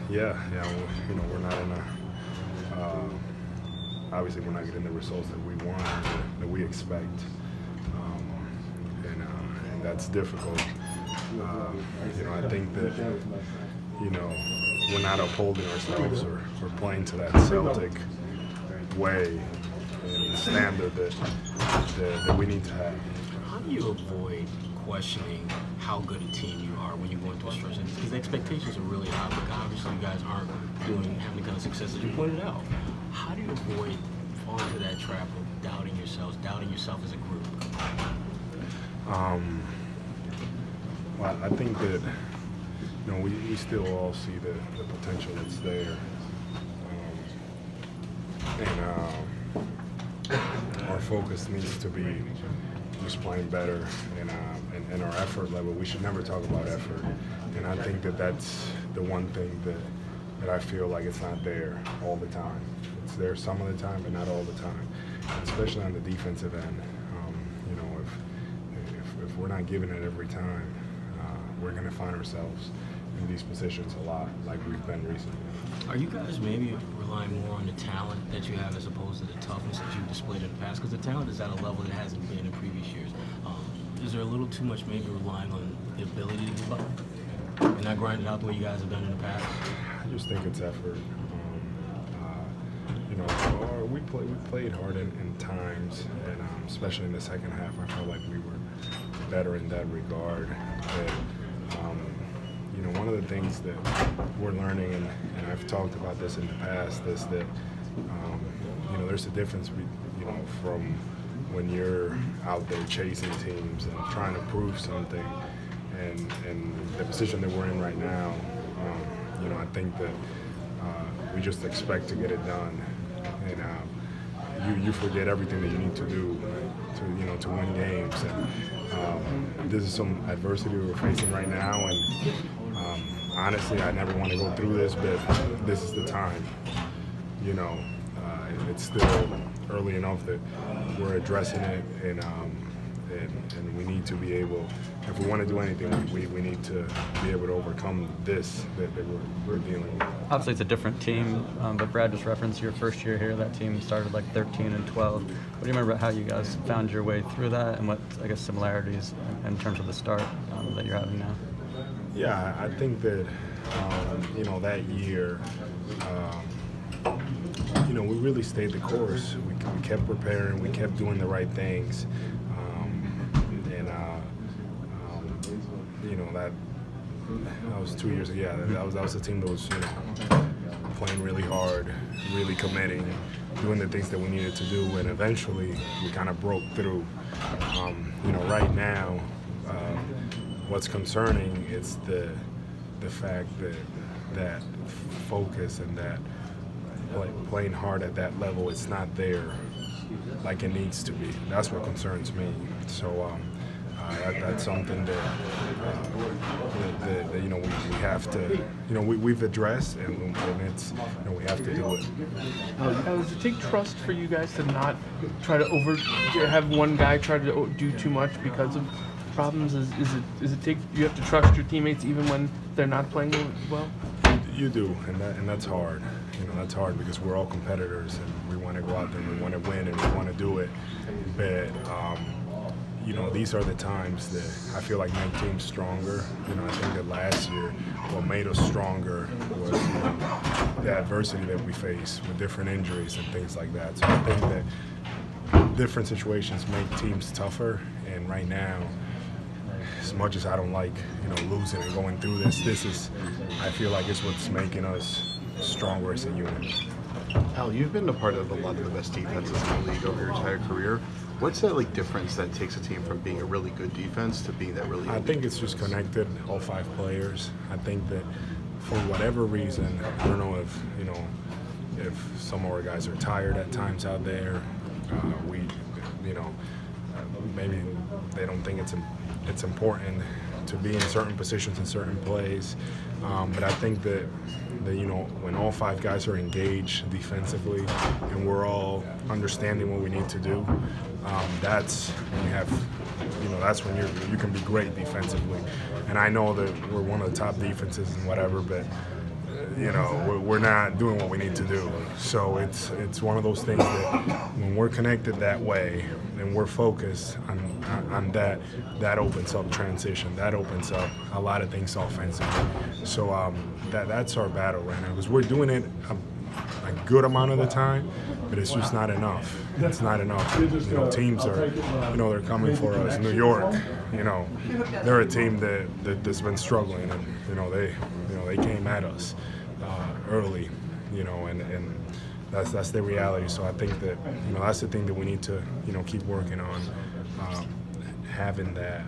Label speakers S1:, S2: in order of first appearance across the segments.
S1: Yeah. We're not in a. Obviously, we're not getting the results that we want, that we expect, and that's difficult. I think that we're not upholding ourselves or playing to that Celtic way and standard that we need to have.
S2: How do you avoid questioning how good a team you are when you're going through a stretch? Because the expectations are really high, but obviously you guys aren't having the kind of success as you pointed out. How do you avoid falling into that trap of doubting yourself as a group?
S1: Well, I think that we still all see the potential that's there, and our focus needs to be just playing better, and our effort level. We should never talk about effort, and I think that that's the one thing that I feel like it's not there all the time. It's there some of the time, but not all the time, and especially on the defensive end. If we're not giving it every time, we're going to find ourselves in these positions a lot, like we've been recently.
S2: Are you guys maybe relying more on the talent that you have as opposed to the toughness that you've displayed in the past? Because the talent is at a level that hasn't been in previous years. Is there a little too much maybe relying on the ability to give up and not grind it out the way you guys have done in the past?
S1: I just think it's effort. We played hard in times, and especially in the second half, I felt like we were better in that regard. But, one of the things that we're learning, and I've talked about this in the past, is that there's a difference, from when you're out there chasing teams and trying to prove something, and the position that we're in right now. I think that we just expect to get it done, and you forget everything that you need to do to win games. And this is some adversity we're facing right now, and honestly, I never want to go through this, but this is the time. It's still early enough that we're addressing it, and we need to be able, if we want to do anything, we need to be able to overcome this that we're dealing with.
S3: Obviously, it's a different team, but Brad just referenced your first year here. That team started like 13 and 12. What do you remember how you guys found your way through that, and what, I guess, similarities in terms of the start that you're having now?
S1: Yeah, I think that, that year, we really stayed the course. We kept preparing, we kept doing the right things. That was 2 years ago. Yeah, that was a team that was playing really hard, really committing, doing the things that we needed to do, and eventually we kind of broke through. Right now, what's concerning is the fact that focus and that playing hard at that level, it's not there like it needs to be. That's what concerns me. So that's something that we have to, we've addressed, and it's, we have to do it.
S4: Does it take trust for you guys to not try to have one guy try to do too much because of problems? Is it you have to trust your teammates even when they're not playing well?
S1: You do, and that's hard. That's hard because we're all competitors, and we want to go out there and we want to win and we want to do it. But these are the times that I feel like make teams stronger. I think that last year what made us stronger was the adversity that we faced with different injuries and things like that. So I think that different situations make teams tougher, and right now, as much as I don't like losing and going through this I feel like it's what's making us stronger as a unit.
S5: Al, you've been a part of a lot of the best defenses in the league over your entire career. What's that difference that takes a team from being a really good defense to being that really good
S1: I think it's just connected, all 5 players. I think that for whatever reason, I don't know if some of our guys are tired at times out there. Maybe they don't think it's important to be in certain positions in certain plays. But I think that when all 5 guys are engaged defensively and we're all understanding what we need to do, that's when you have that's when you can be great defensively. And I know that we're one of the top defenses and whatever, but we're not doing what we need to do. So it's one of those things that when we're connected that way and we're focused on that opens up transition. That opens up a lot of things offensively. So that's our battle right now, because we're doing it a good amount of the time, but it's just not enough. It's not enough. Teams are, they're coming for us. New York, they're a team that's been struggling, and they came at us early, and that's the reality. So I think that that's the thing that we need to keep working on, having that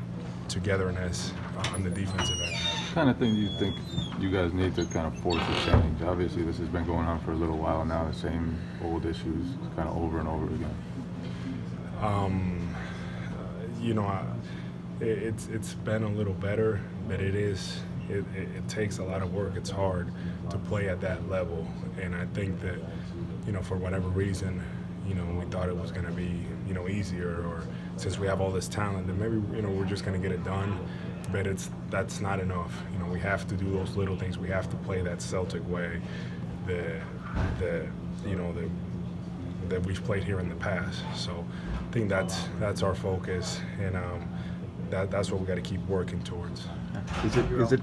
S1: togetherness on the defensive end.
S6: What kind of thing do you think you guys need to kind of force a change? Obviously, this has been going on for a little while now. The same old issues, kind of over and over again.
S1: It's been a little better, but it takes a lot of work. It's hard to play at that level, and I think that for whatever reason, we thought it was going to be easier, or since we have all this talent, then maybe we're just going to get it done. But that's not enough. We have to do those little things. We have to play that Celtic way that we've played here in the past. So I think that's our focus, and that's what we got to keep working towards.
S6: Is it